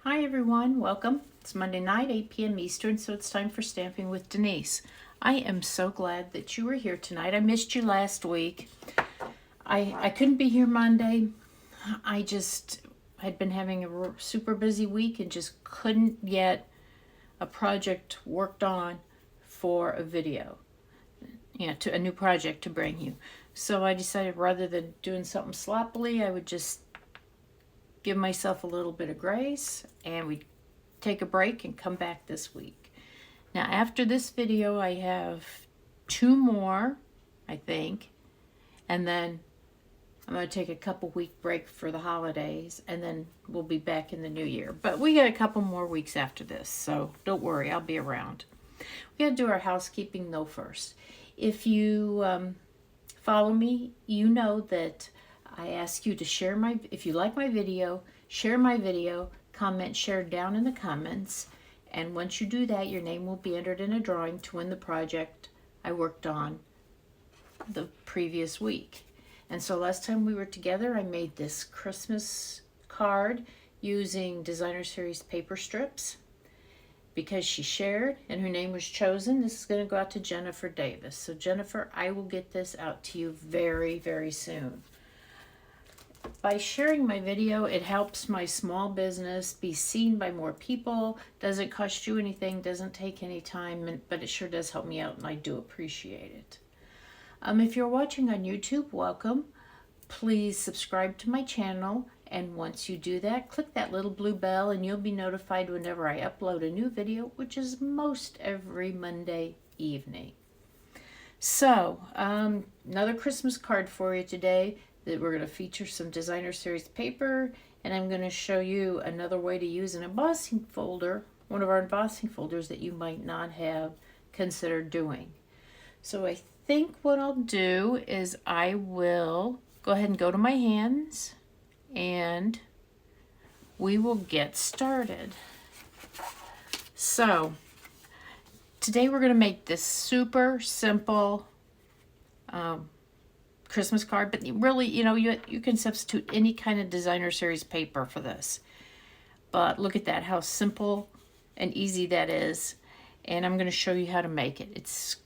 Hi everyone, welcome. It's Monday night, 8 p.m. Eastern, so it's time for Stamping with Denise. I am so glad that you were here tonight. I missed you last week. I couldn't be here Monday. I'd been having a super busy week and just couldn't get a project worked on for a video. To a new project to bring you. So I decided rather than doing something sloppily, I would just give myself a little bit of grace and we'd take a break and come back this week. Now after this video I have 2 more, I think, and then I'm going to take a couple week break for the holidays and then we'll be back in the new year. But we got a couple more weeks after this, so don't worry, I'll be around. We got to do our housekeeping though first. If you follow me, you know that I ask you to share if you like my video, share my video, comment, share down in the comments. And once you do that, your name will be entered in a drawing to win the project I worked on the previous week. And so last time we were together, I made this Christmas card using Designer Series paper strips. Because she shared and her name was chosen, this is going to go out to Jennifer Davis. So Jennifer, I will get this out to you very, very soon. By sharing my video, it helps my small business be seen by more people. Doesn't cost you anything, doesn't take any time, but it sure does help me out and I do appreciate it. If you're watching on YouTube, welcome. Please subscribe to my channel. And once you do that, click that little blue bell and you'll be notified whenever I upload a new video, which is most every Monday evening. So, another Christmas card for you today that we're going to feature some Designer Series paper, and I'm going to show you another way to use an embossing folder, one of our embossing folders that you might not have considered doing. So I think what I'll do is I will go ahead and go to my hands and we will get started. So today we're going to make this super simple Christmas card, but really, you can substitute any kind of Designer Series paper for this. But look at that, how simple and easy that is. And I'm going to show you how to make it. It's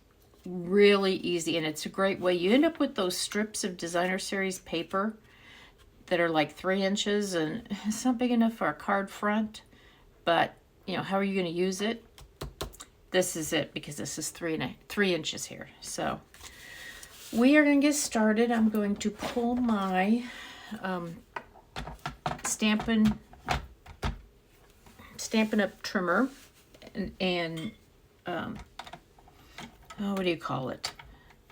really easy and it's a great way. You end up with those strips of Designer Series paper that are like 3 inches, and it's not big enough for a card front, but how are you going to use it? This is it, because this is 3 inches here. So we are going to get started. I'm going to pull my Stampin' Up trimmer and what do you call it?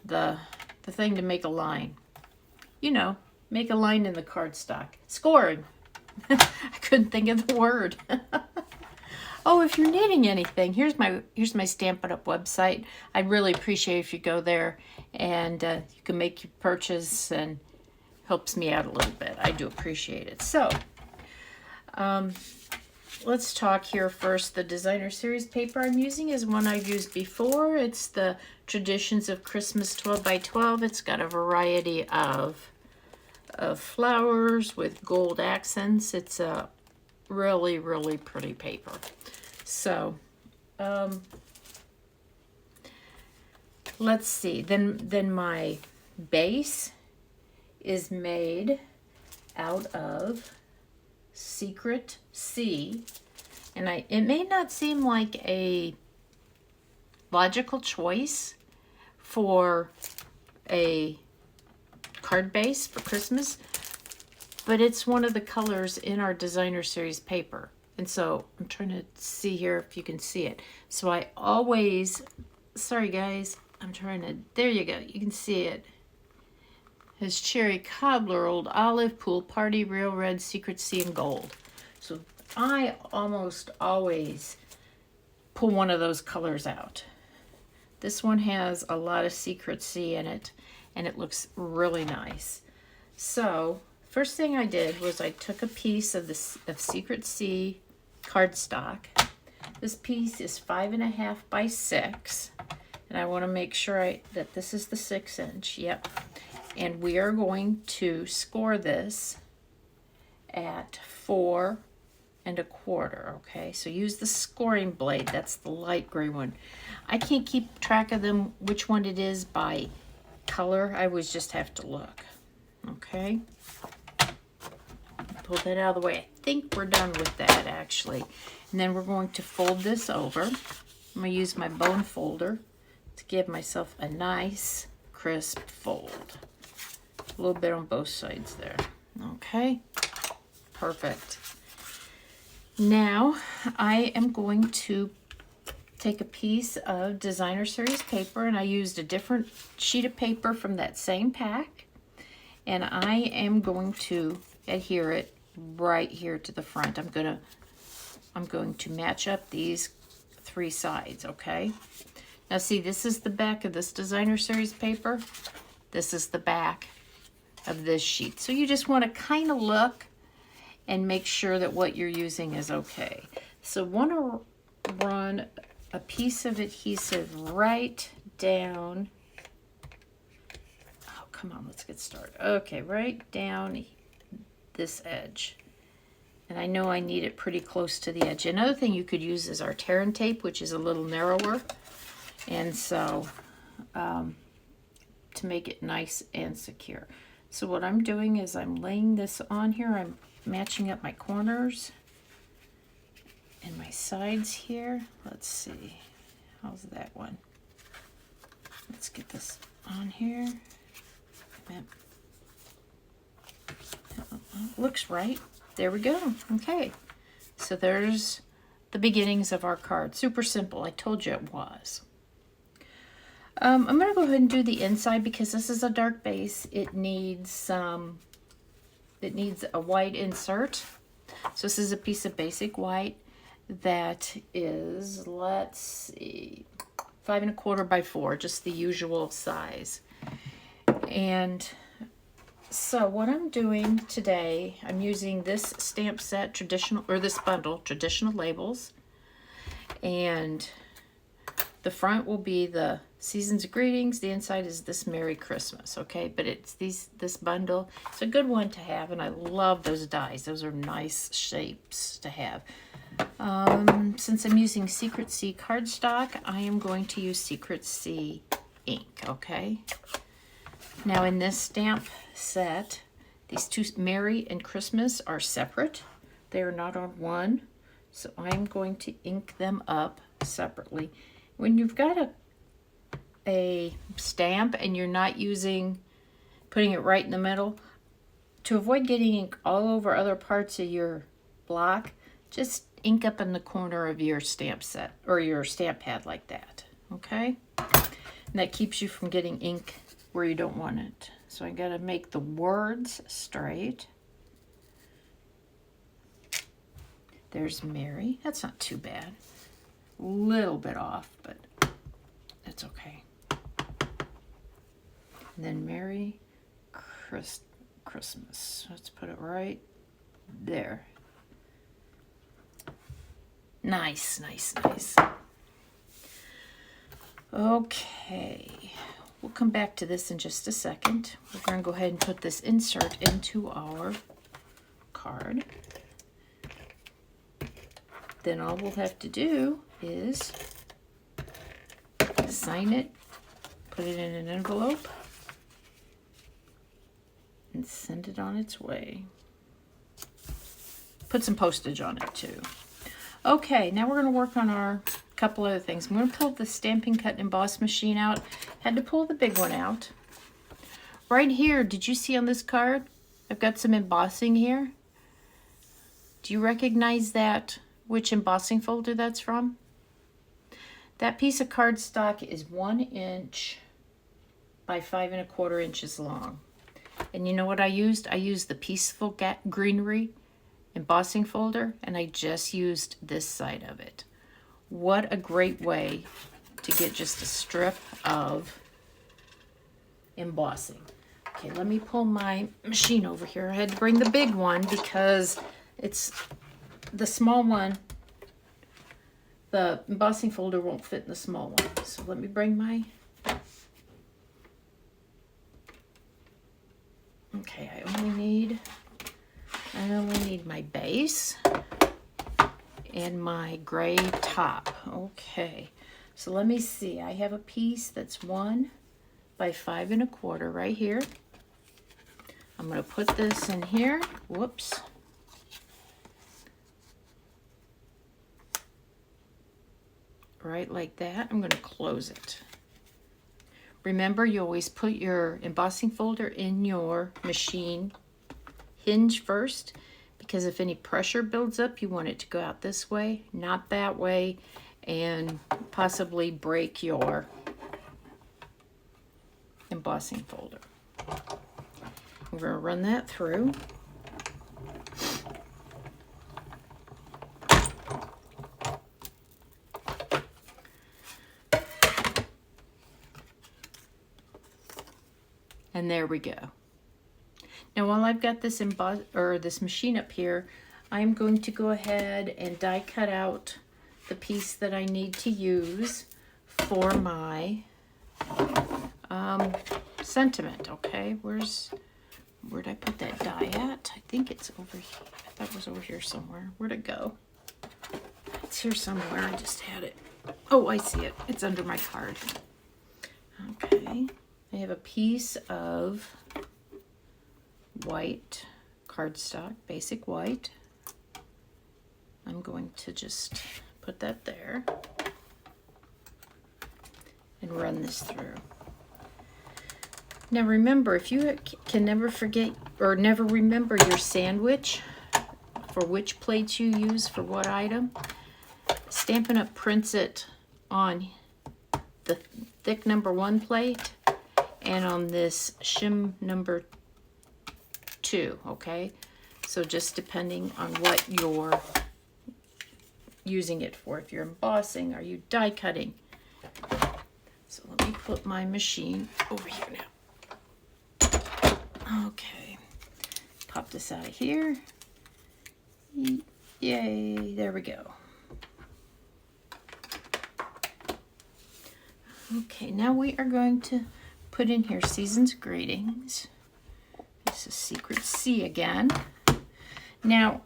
The thing to make a line. Make a line in the cardstock. Scoring. I couldn't think of the word. Oh, if you're needing anything, here's my Stampin' Up website. I'd really appreciate if you go there and you can make your purchase, and helps me out a little bit. I do appreciate it. So, let's talk here first. The Designer Series paper I'm using is one I've used before. It's the Traditions of Christmas 12 by 12. It's got a variety of flowers with gold accents. It's a really, really pretty paper. So, let's see. Then my base is made out of Secret C, and it may not seem like a logical choice for a card base for Christmas, but it's one of the colors in our Designer Series paper. And so I'm trying to see here if you can see it. So I always, sorry guys, there you go, you can see it. It's cherry cobbler, old olive, pool party, real red, secret sea, and gold. So I almost always pull one of those colors out. This one has a lot of secret sea in it, and it looks really nice. So first thing I did was I took a piece of Secret Sea cardstock. This piece is 5.5 by 6, and I want to make sure that this is the 6 inch. Yep. And we are going to score this at 4 1¼ inch, okay? So use the scoring blade, that's the light gray one. I can't keep track of them, which one it is by color. I always just have to look, okay? Pull that out of the way. I think we're done with that, actually. And then we're going to fold this over. I'm going to use my bone folder to give myself a nice, crisp fold. A little bit on both sides there. Okay, perfect. Now, I am going to take a piece of Designer Series paper, and I used a different sheet of paper from that same pack, and I am going to adhere it right here to the front. I'm going to match up these 3 sides, okay? Now see, this is the back of this Designer Series paper. This is the back of this sheet. So you just want to kind of look and make sure that what you're using is okay. So want to run a piece of adhesive right down. Oh, come on, let's get started. Okay, right down this edge. And I know I need it pretty close to the edge. Another thing you could use is our tear and tape, which is a little narrower. And so, to make it nice and secure. So what I'm doing is I'm laying this on here. I'm matching up my corners and my sides here. Let's see, how's that one? Let's get this on here. That looks right. There we go. Okay, so there's the beginnings of our card. Super simple. I told you it was. I'm going to go ahead and do the inside because this is a dark base. It needs a white insert. So this is a piece of basic white that is, let's see, 5¼ by 4, just the usual size. And so what I'm doing today, I'm using this stamp set, traditional, or this bundle, traditional labels, and the front will be the Seasons of Greetings. The inside is this Merry Christmas, okay? But it's this bundle. It's a good one to have, and I love those dies. Those are nice shapes to have. Since I'm using Secret C cardstock, I am going to use Secret C ink, okay? Now in this stamp set, these two, Merry and Christmas, are separate. They are not on one, so I'm going to ink them up separately. When you've got a stamp and you're not putting it right in the middle, to avoid getting ink all over other parts of your block, just ink up in the corner of your stamp set or your stamp pad like that, okay? And that keeps you from getting ink where you don't want it. So I gotta make the words straight. There's Merry. That's not too bad. A little bit off, but that's okay. And then Merry Christmas. Let's put it right there. Nice, nice, nice. Okay, we'll come back to this in just a second. We're going to go ahead and put this insert into our card. Then all we'll have to do is sign it, put it in an envelope, and send it on its way. Put some postage on it too. Okay, now we're going to work on our couple other things. I'm going to pull the Stampin' Cut and Emboss machine out. Had to pull the big one out. Right here, did you see on this card? I've got some embossing here. Do you recognize that? Which embossing folder that's from? That piece of cardstock is 1 inch by 5¼ inches long. And you know what I used? I used the Peaceful Greenery embossing folder, and I just used this side of it. What a great way to get just a strip of embossing. Okay, let me pull my machine over here. I had to bring the big one because it's the small one. The embossing folder won't fit in the small one. So let me bring my... Okay, I only need my base and my gray top. Okay, so let me see. I have a piece that's 1 by 5 1/4 right here. I'm going to put this in here. Whoops. Right like that. I'm going to close it. Remember, you always put your embossing folder in your machine hinge first, because if any pressure builds up, you want it to go out this way, not that way, and possibly break your embossing folder. We're going to run that through. And there we go. Now while I've got this this machine up here, I'm going to go ahead and die cut out the piece that I need to use for my sentiment. Okay, where'd I put that die at? I think it's over here. I thought it was over here somewhere. Where'd it go? It's here somewhere. I just had it. Oh, I see it. It's under my card. Okay, I have a piece of white cardstock, basic white. I'm going to just put that there and run this through. Now remember, if you can never forget or never remember your sandwich for which plates you use for what item, Stampin' Up! Prints it on the thick number 1 plate and on this shim number 2, okay? So just depending on what you're using it for. If you're embossing, are you die cutting? So let me put my machine over here now. Okay, pop this out of here. Yay, there we go. Okay, now we are going to put in here Season's Greetings. This is Secret C again. Now,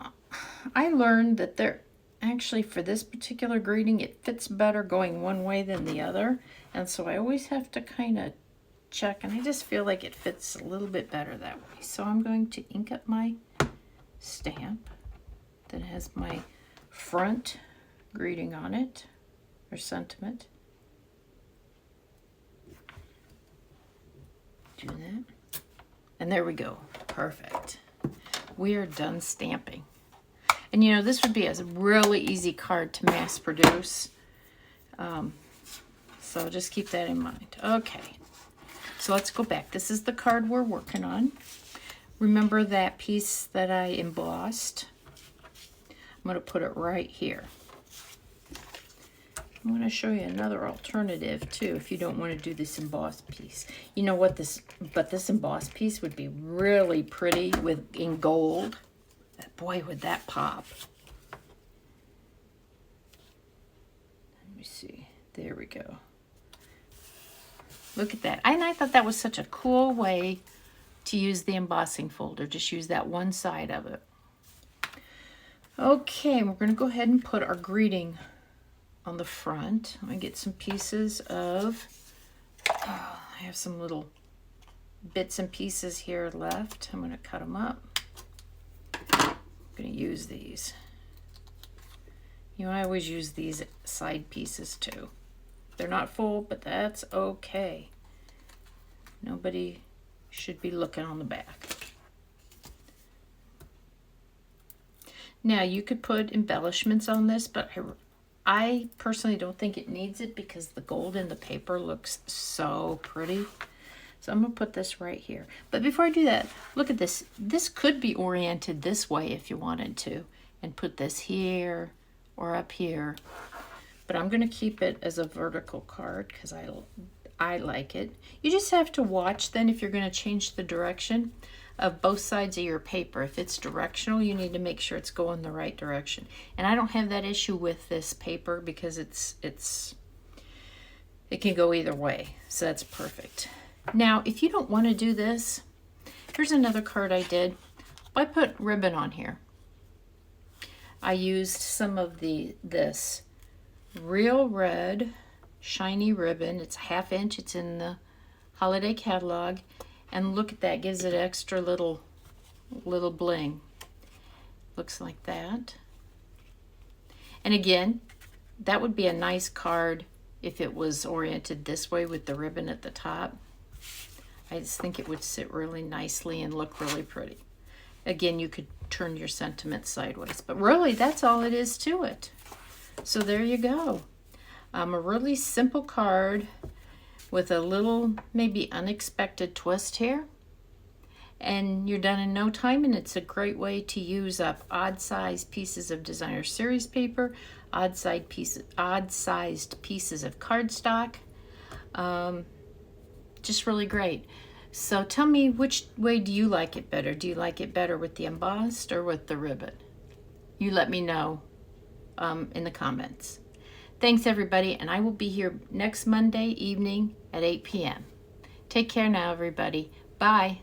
I learned that actually for this particular greeting, it fits better going one way than the other. And so I always have to kind of check, and I just feel like it fits a little bit better that way. So I'm going to ink up my stamp that has my front greeting on it, or sentiment. Do that. And there we go. Perfect. We are done stamping. And you know, this would be a really easy card to mass produce. So just keep that in mind. Okay. So let's go back. This is the card we're working on. Remember that piece that I embossed? I'm going to put it right here. I'm going to show you another alternative too if you don't want to do this embossed piece. You know what, this embossed piece would be really pretty in gold. Boy, would that pop. Let me see. There we go. Look at that. And I thought that was such a cool way to use the embossing folder. Just use that one side of it. Okay, we're going to go ahead and put our greeting on the front. I'm going to get some pieces of, I have some little bits and pieces here left. I'm going to cut them up. I'm going to use these. You know, I always use these side pieces too. They're not full, but that's okay. Nobody should be looking on the back. Now you could put embellishments on this, but I personally don't think it needs it because the gold in the paper looks so pretty. So I'm going to put this right here. But before I do that, look at this. This could be oriented this way if you wanted to, and put this here or up here. But I'm going to keep it as a vertical card because I like it. You just have to watch then if you're going to change the direction of both sides of your paper. If it's directional, you need to make sure it's going the right direction. And I don't have that issue with this paper because it can go either way. So that's perfect. Now, if you don't want to do this, here's another card I did. I put ribbon on here. I used some of this real red shiny ribbon. It's a 1/2 inch. It's in the holiday catalog. And look at that, gives it extra little bling. Looks like that. And again, that would be a nice card if it was oriented this way with the ribbon at the top. I just think it would sit really nicely and look really pretty. Again, you could turn your sentiment sideways, but really that's all it is to it. So there you go. A really simple card with a little maybe unexpected twist here. And you're done in no time, and it's a great way to use up odd-sized pieces of designer series paper, odd-sized pieces of cardstock. Just really great. So tell me, which way do you like it better? Do you like it better with the embossed or with the ribbon? You let me know in the comments. Thanks everybody, and I will be here next Monday evening at 8 p.m. Take care now, everybody. Bye.